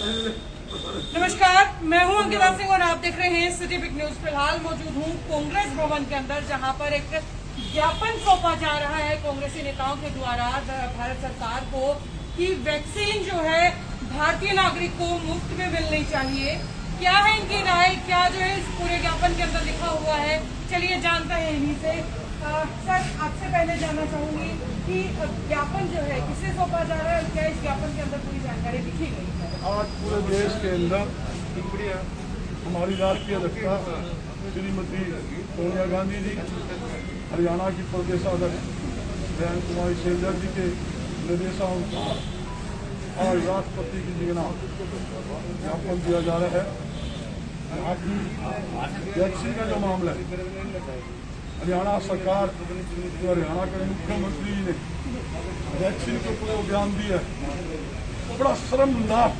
नमस्कार, मैं हूं अंकिता सिंह और आप देख रहे हैं सिटी बिग न्यूज। फिलहाल मौजूद हूं कांग्रेस भवन के अंदर, जहां पर एक ज्ञापन सौंपा जा रहा है कांग्रेसी नेताओं के द्वारा भारत सरकार को कि वैक्सीन जो है भारतीय नागरिक को मुफ्त में मिलनी चाहिए। क्या है इनकी राय, क्या जो है इस पूरे ज्ञापन के अंदर लिखा हुआ है, चलिए जानते हैं इन्हीं से। सर, आपसे पहले जानना चाहूंगी कि ज्ञापन जो है किसे सौंपा जा रहा है, क्या इस ज्ञापन के अंदर पूरी जानकारी लिखी गई है? आज पूरे देश के अंदर हमारी राष्ट्रीय अध्यक्षा श्रीमती सोनिया गांधी जी, हरियाणा की प्रदेशाध्यक्ष बहन कुमारी शैलजा जी के निर्देशानुसार और राष्ट्रपति की जिम्मेदारी ज्ञापन दिया जा रहा है। आज वैक्सीन का जो मामला है, हरियाणा सरकार जो हरियाणा के मुख्यमंत्री जी ने वैक्सीन के ऊपर बयान दिया है, बड़ा शर्मनाक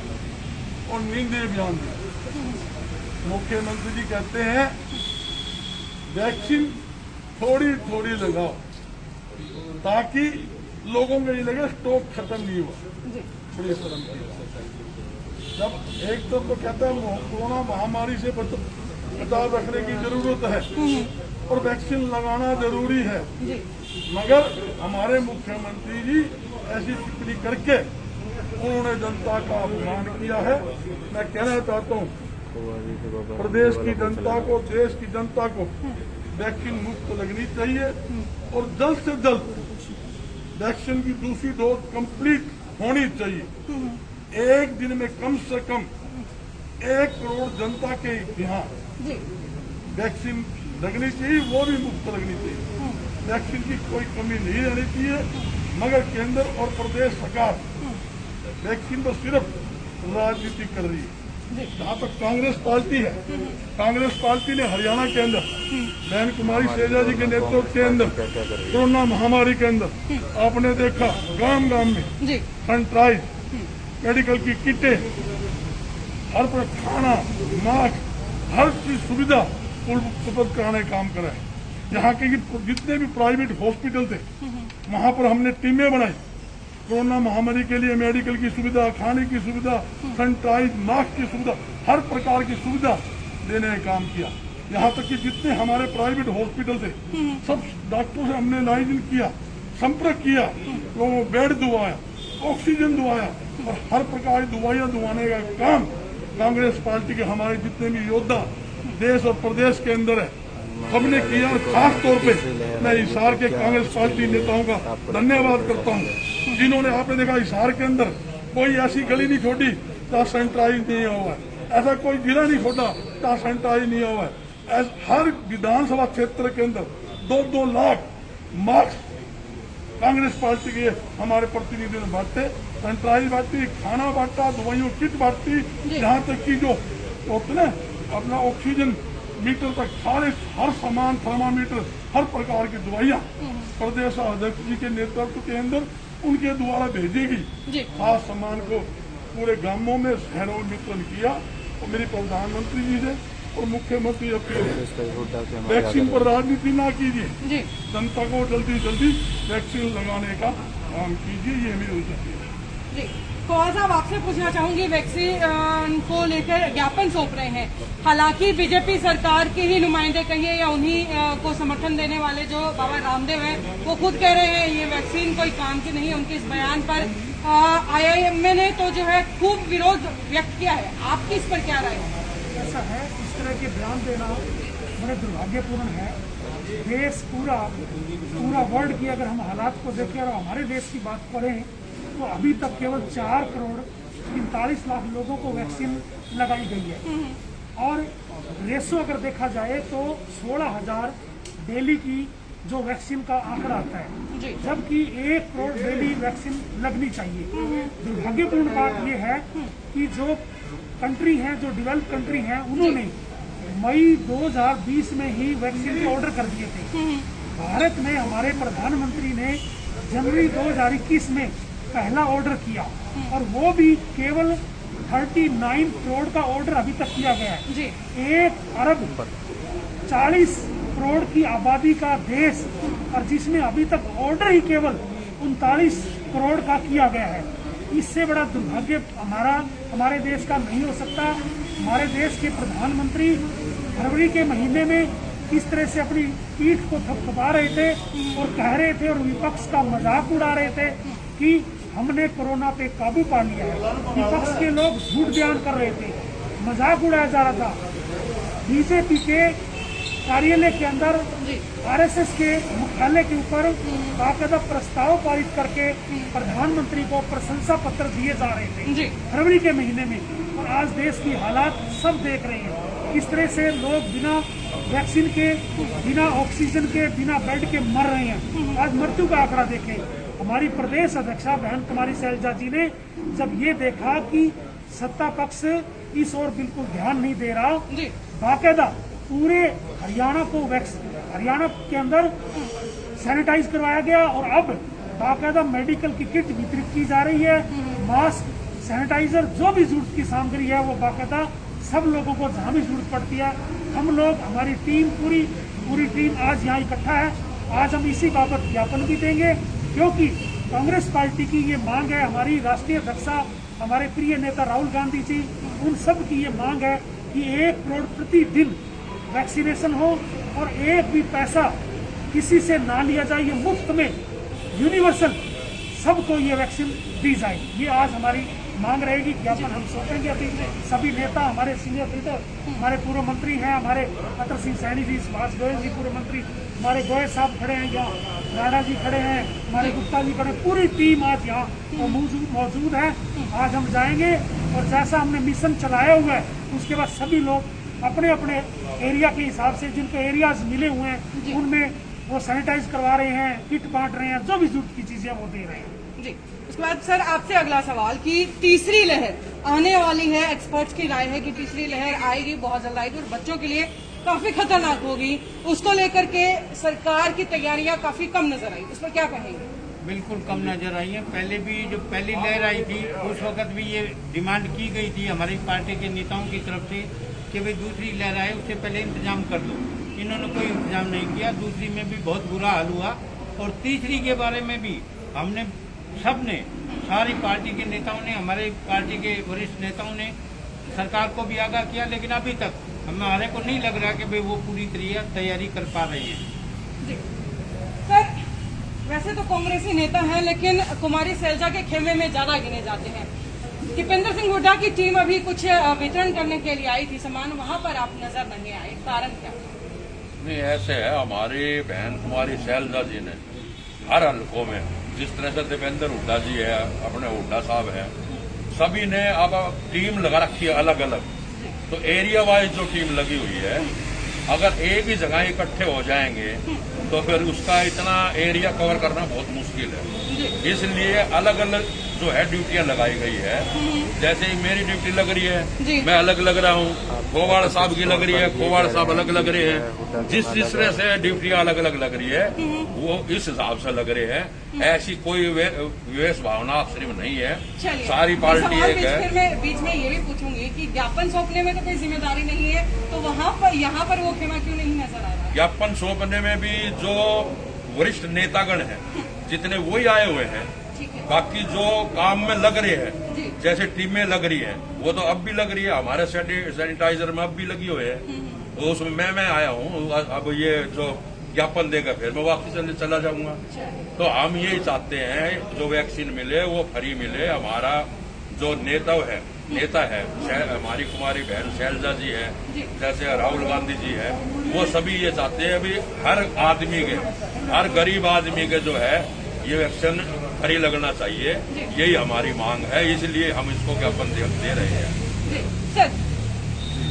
और निंदनीय बयान दिया। मुख्यमंत्री जी कहते हैं वैक्सीन थोड़ी थोड़ी लगाओ ताकि लोगों को ये लगे स्टॉक खत्म नहीं हुआ। बड़ी शर्म की बात। जब एक तो कहते हैं कोरोना महामारी से बचाव रखने की जरूरत है और वैक्सीन लगाना जरूरी है, मगर हमारे मुख्यमंत्री जी ऐसी टिप्पणी करके उन्होंने जनता का अपमान किया है। मैं कहना चाहता हूँ प्रदेश की जनता को, देश की जनता को वैक्सीन मुफ्त लगनी चाहिए और जल्द से जल्द वैक्सीन की दूसरी डोज कंप्लीट होनी चाहिए। एक दिन में कम से कम 1 करोड़ जनता के यहाँ वैक्सीन लगनी चाहिए, वो भी मुफ्त लगनी चाहिए। वैक्सीन की कोई कमी नहीं रहनी चाहिए, मगर केंद्र और प्रदेश सरकार वैक्सीन पर सिर्फ राजनीति कर रही है। जहाँ तक कांग्रेस पार्टी है, कांग्रेस पार्टी ने हरियाणा के अंदर बहन कुमारी शैलजा जी के नेतृत्व के अंदर कोरोना महामारी के अंदर आपने देखा गांव गांव में सैनिटाइज मेडिकल की किटें, हर पर खाना, मास्क, हर चीज सुविधा उपलब्ध कराने का काम करा है। यहाँ के जितने भी प्राइवेट हॉस्पिटल थे वहाँ पर हमने टीमें बनाई, कोरोना महामारी के लिए मेडिकल की सुविधा, खाने की सुविधा, सैनिटाइज, मास्क की सुविधा, हर प्रकार की सुविधा देने का काम किया। यहाँ तक कि जितने हमारे प्राइवेट हॉस्पिटल थे सब डॉक्टरों से हमने लाइजन किया, संपर्क किया, लोगों को बेड दुआया, ऑक्सीजन दुआया और हर प्रकार की दवाइयाँ दुआने का काम कांग्रेस पार्टी के हमारे जितने भी योद्धा देश और प्रदेश के अंदर है सबने किया। खास तौर पे मैं हिसार के कांग्रेस पार्टी नेताओं का धन्यवाद करता हूँ, जिन्होंने आपने देखा हिसार के अंदर कोई ऐसी गली नहीं छोड़ी जहाँ सैनिटाइज नहीं हुआ है, ऐसा कोई जिला नहीं छोड़ा जहाँ सैनिटाइज नहीं हुआ है। हर विधानसभा क्षेत्र के अंदर 2-2 लाख मास्क कांग्रेस पार्टी के हमारे प्रतिनिधियों ने बांटे, सैनिटाइज बांटी, खाना बांटा, दवाइयों किट बांटी, यहाँ तक कि जो होते ना अपना ऑक्सीजन मीटर तक सारे हर सामान, थर्मामीटर, हर प्रकार की दवाइयाँ प्रदेश अध्यक्ष जी के नेतृत्व के अंदर उनके द्वारा भेजेगी। खास सामान को पूरे गांवों में, शहरों में वितरण किया और मेरी प्रधानमंत्री जी से और मुख्यमंत्री अपील, वैक्सीन पर राजनीति ना कीजिए, जनता को जल्दी जल्दी वैक्सीन लगाने का काम कीजिए, ये मेरी उद्देश्य है। कौन साहब, आपसे पूछना चाहूंगी, वैक्सीन को लेकर ज्ञापन सौंप रहे हैं, हालांकि बीजेपी सरकार के ही नुमाइंदे कहिए या उन्हीं को समर्थन देने वाले जो बाबा रामदेव हैं वो खुद कह रहे हैं ये वैक्सीन कोई काम की नहीं है। उनके इस बयान पर IIMA ने तो जो है खूब विरोध व्यक्त किया है, आपकी इस पर क्या राय है? ऐसा है, इस तरह के बयान देना बड़े दुर्भाग्यपूर्ण है। देश पूरा वर्ल्ड की अगर हम हालात को देखें और हमारे देश की बात करें तो अभी तक केवल 4 करोड़ 45 लाख लोगों को वैक्सीन लगाई गई है और रेशो अगर देखा जाए तो 16,000 डेली की जो वैक्सीन का आंकड़ा आता है, जबकि 1 करोड़ डेली वैक्सीन लगनी चाहिए। दुर्भाग्यपूर्ण बात यह है कि जो कंट्री हैं, जो डेवलप कंट्री हैं, उन्होंने मई 2020 में ही वैक्सीन के ऑर्डर कर दिए थे। भारत में हमारे प्रधानमंत्री ने जनवरी 2021 में पहला ऑर्डर किया और वो भी केवल 39 करोड़ का ऑर्डर अभी तक किया गया है। 1 अरब 40 करोड़ की आबादी का देश और जिसमें अभी तक ऑर्डर ही केवल 39 करोड़ का किया गया है। इससे बड़ा दुर्भाग्य हमारे देश का नहीं हो सकता। हमारे देश के प्रधानमंत्री फरवरी के महीने में किस तरह से अपनी पीठ को थपथपा रहे थे और कह रहे थे और विपक्ष का मजाक उड़ा रहे थे कि हमने कोरोना पे काबू पा लिया है। विपक्ष के लोग झूठ बयान कर रहे थे, मजाक उड़ाया जा रहा था। बीजेपी के कार्यालय के अंदर आरएसएस के मुख्यालय के ऊपर बाकायदा प्रस्ताव पारित करके प्रधानमंत्री को प्रशंसा पत्र दिए जा रहे थे फरवरी के महीने में। और आज देश की हालात सब देख रहे हैं, किस तरह से लोग बिना वैक्सीन के, बिना ऑक्सीजन के, बिना बेड के मर रहे हैं। आज मृत्यु का आंकड़ा देखें। हमारी प्रदेश अध्यक्षा बहन कुमारी शैलजा जी ने जब ये देखा कि सत्ता पक्ष इस ओर बिल्कुल ध्यान नहीं दे रहा, बाकायदा पूरे हरियाणा को हरियाणा के अंदर सैनिटाइज करवाया गया और अब बाकायदा मेडिकल की किट वितरित की जा रही है। मास्क, सैनिटाइजर, जो भी जरूरत की सामग्री है वो बाकायदा सब लोगों को जहाँ भी जरूरत पड़ती है। हम लोग, हमारी टीम, पूरी टीम आज यहाँ इकट्ठा है। आज हम इसी बाबत ज्ञापन भी देंगे क्योंकि कांग्रेस पार्टी की ये मांग है, हमारी राष्ट्रीय अध्यक्षा, हमारे प्रिय नेता राहुल गांधी जी, उन सब की ये मांग है कि 1 करोड़ प्रतिदिन वैक्सीनेशन हो और एक भी पैसा किसी से ना लिया जाए। ये मुफ्त में यूनिवर्सल सबको ये वैक्सीन दी जाए। ये आज हमारी मांग रहेगी। ज्ञापन हम सौंपेंगे अभी सभी नेता, हमारे सीनियर लीडर, हमारे पूर्व मंत्री हैं, हमारे अतर सिंह सैनी जी, सुभाष गोयल जी पूर्व मंत्री, हमारे गोयल साहब खड़े हैं यहाँ, राणा जी खड़े हैं, हमारे गुप्ता जी खड़े, पूरी टीम आज यहाँ मौजूद है। आज हम जाएंगे और जैसा हमने मिशन चलाया हुआ है उसके बाद सभी लोग अपने अपने एरिया के हिसाब से, जिनको एरियाज मिले हुए हैं उनमें वो सैनिटाइज करवा रहे हैं, किट बांट रहे हैं, जो भी जरूरत की चीजें वो दे रहे हैं। जी, उसके बाद सर आपसे अगला सवाल कि तीसरी लहर आने वाली है, एक्सपर्ट्स की राय है कि तीसरी लहर आएगी, बहुत जल्द आएगी और बच्चों के लिए काफी खतरनाक होगी। उसको लेकर के सरकार की तैयारियां काफी कम नजर आई, उस पर क्या कहेंगे? बिल्कुल कम नजर आई है। पहले भी जो पहली लहर आई थी उस वक्त भी ये डिमांड की गई थी हमारी पार्टी के नेताओं की तरफ से कि भाई दूसरी लहर आए उससे पहले इंतजाम कर दो। इन्होंने कोई इंतजाम नहीं किया। दूसरी में भी बहुत बुरा हाल हुआ और तीसरी के बारे में भी हमने सबने, सारी पार्टी के नेताओं ने, हमारे पार्टी के वरिष्ठ नेताओं ने सरकार को भी आगाह किया, लेकिन अभी तक हमारे को नहीं लग रहा कि भाई वो पूरी तरह तैयारी कर पा रहे हैं। सर वैसे तो कांग्रेसी नेता हैं लेकिन कुमारी शैलजा के खेमे में ज्यादा गिने जाते हैं। दीपेंद्र सिंह हुड्डा की टीम अभी कुछ वितरण करने के लिए आई थी सामान, वहाँ पर आप नजर नहीं आए, कारण क्या? नहीं, ऐसे है, हमारी बहन कुमारी शैलजा जी ने हर हल्कों में, जिस तरह से दीपेंद्र हुड्डा जी है, अपने हुड्डा साहब है, सभी ने अब टीम लगा रखी है अलग अलग। तो एरिया वाइज जो टीम लगी हुई है, अगर एक ही जगह इकट्ठे हो जाएंगे तो फिर उसका इतना एरिया कवर करना बहुत मुश्किल है। इसलिए अलग अलग जो है ड्यूटियां लगाई गई है। जैसे मेरी ड्यूटी लग रही है, मैं अलग लग रहा हूँ, खोवाड़ साहब की लग रही है, खोवाड़ साहब अलग लग रहे हैं। जिस तरह से ड्यूटियां अलग अलग लग रही है वो इस हिसाब से लग रहे हैं। ऐसी कोई विवेश भावना सिर्फ नहीं है, सारी पार्टी एक है। फिर मैं बीच में ये भी पूछूंगी कि ज्ञापन सौंपने में तो कोई जिम्मेदारी नहीं है, तो वहाँ पर यहाँ पर वो खेमा क्यों नहीं नजर आ रहा? ज्ञापन सौंपने में भी जो वरिष्ठ नेतागण हैं जितने वही आए हुए हैं, बाकी जो काम में लग रहे हैं, जैसे टीमें लग रही हैं, वो तो अब भी लग रही है। हमारे सैनिटाइजर में अब भी लगी हुई है, तो उसमें मैं आया हूँ। अब ये जो ज्ञापन देगा फिर मैं वापस चला जाऊंगा। तो हम यही चाहते हैं जो वैक्सीन मिले वो फ्री मिले। हमारा जो नेता है हमारी कुमारी बहन शैलजा जी है, जैसे राहुल गांधी जी है, वो सभी ये चाहते हैं अभी हर आदमी के, हर गरीब आदमी के जो है ये वैक्सीन फ्री लगना चाहिए। यही हमारी मांग है, इसलिए हम इसको ज्ञापन दे रहे हैं। सर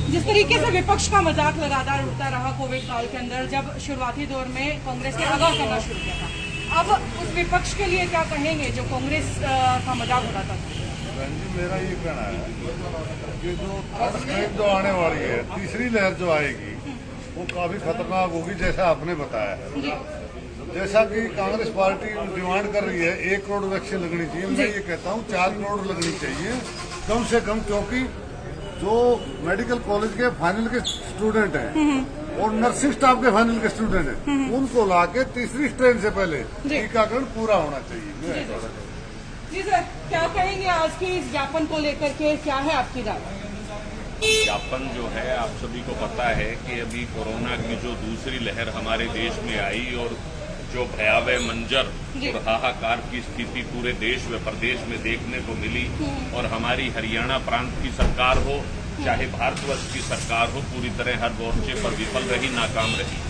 जिस तरीके से विपक्ष का मजाक लगातार उठता रहा कोविड काल के अंदर, जब शुरुआती दौर में कांग्रेस ने आगाह करना शुरू किया था, अब उस विपक्ष के लिए क्या कहेंगे जो कांग्रेस का मजाक उड़ाता था? मेरा ये कहना है कि जो थर्ड वेव जो आने वाली है, तीसरी लहर जो आएगी वो काफी खतरनाक होगी, जैसा आपने बताया है। जैसा कि कांग्रेस पार्टी डिमांड कर रही है 1 करोड़ वैक्सीन लगनी चाहिए, मैं ये कहता हूँ 4 करोड़ लगनी चाहिए कम से कम, क्योंकि जो मेडिकल कॉलेज के फाइनल के स्टूडेंट हैं और नर्सिंग स्टाफ के फाइनल के स्टूडेंट हैं, उनको लाके तीसरी स्ट्रेन से पहले टीकाकरण पूरा होना चाहिए। जी सर, क्या कहेंगे आज के इस ज्ञापन को लेकर के, क्या है आपकी राय? ज्ञापन जो है, आप सभी को पता है कि अभी कोरोना की जो दूसरी लहर हमारे देश में आई और जो भयावह मंजर और हाहाकार की स्थिति पूरे देश व प्रदेश में देखने को मिली, और हमारी हरियाणा प्रांत की सरकार हो चाहे भारतवर्ष की सरकार हो, पूरी तरह हर मोर्चे पर विफल रही, नाकाम रही।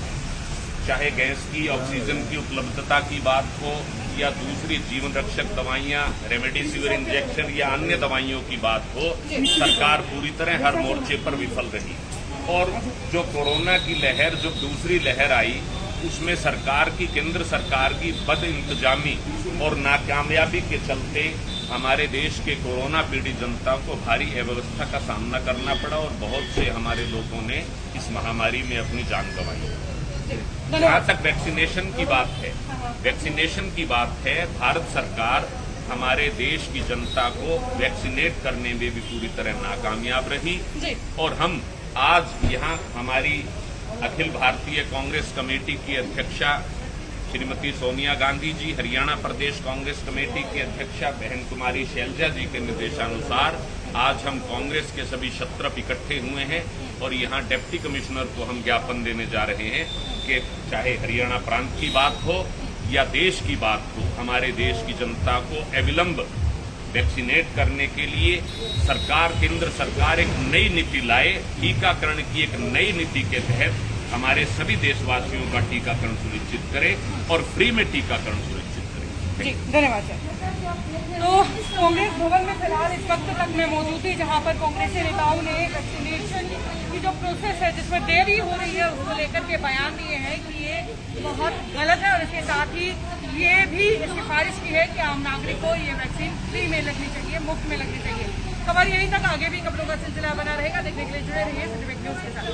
चाहे गैस की, ऑक्सीजन की उपलब्धता की बात हो या दूसरी जीवन रक्षक दवाइयां, रेमडेसिविर इंजेक्शन या अन्य दवाइयों की बात हो, सरकार पूरी तरह हर मोर्चे पर विफल रही। और जो कोरोना की लहर, जो दूसरी लहर आई, उसमें सरकार की, केंद्र सरकार की बद इंतजामी और नाकामयाबी के चलते हमारे देश के कोरोना पीड़ित जनता को भारी अव्यवस्था का सामना करना पड़ा और बहुत से हमारे लोगों ने इस महामारी में अपनी जान गंवाई। जहाँ तक वैक्सीनेशन की बात है, वैक्सीनेशन की बात है, भारत सरकार हमारे देश की जनता को वैक्सीनेट करने में भी पूरी तरह नाकामयाब रही। और हम आज यहाँ हमारी अखिल भारतीय कांग्रेस कमेटी की अध्यक्षा श्रीमती सोनिया गांधी जी, हरियाणा प्रदेश कांग्रेस कमेटी की अध्यक्षा बहन कुमारी शैलजा जी के निर्देशानुसार आज हम कांग्रेस के सभी क्षत्रप इकट्ठे हुए हैं और यहाँ डिप्टी कमिश्नर को हम ज्ञापन देने जा रहे हैं कि चाहे हरियाणा प्रांत की बात हो या देश की बात हो, हमारे देश की जनता को अविलंब वैक्सीनेट करने के लिए सरकार, केंद्र सरकार एक नई नीति लाए। टीकाकरण की एक नई नीति के तहत हमारे सभी देशवासियों का टीकाकरण सुनिश्चित करे और फ्री में टीकाकरण सुनिश्चित करे। जी धन्यवाद सर। तो कांग्रेस भवन में फिलहाल इस वक्त तक मैं मौजूद थी, जहां पर कांग्रेसी नेताओं ने वैक्सीनेशन की जो प्रोसेस है, जिसमें देरी हो रही है, उसको लेकर के बयान दिए हैं कि ये बहुत गलत है और इसके साथ ही ये भी सिफारिश की है कि आम नागरिक को ये वैक्सीन फ्री में लगनी चाहिए, मुफ्त में लगनी चाहिए। खबर यहीं तक, आगे भी खबरों का सिलसिला बना रहेगा। देखने के लिए जुड़े रहिए सिटी न्यूज के साथ।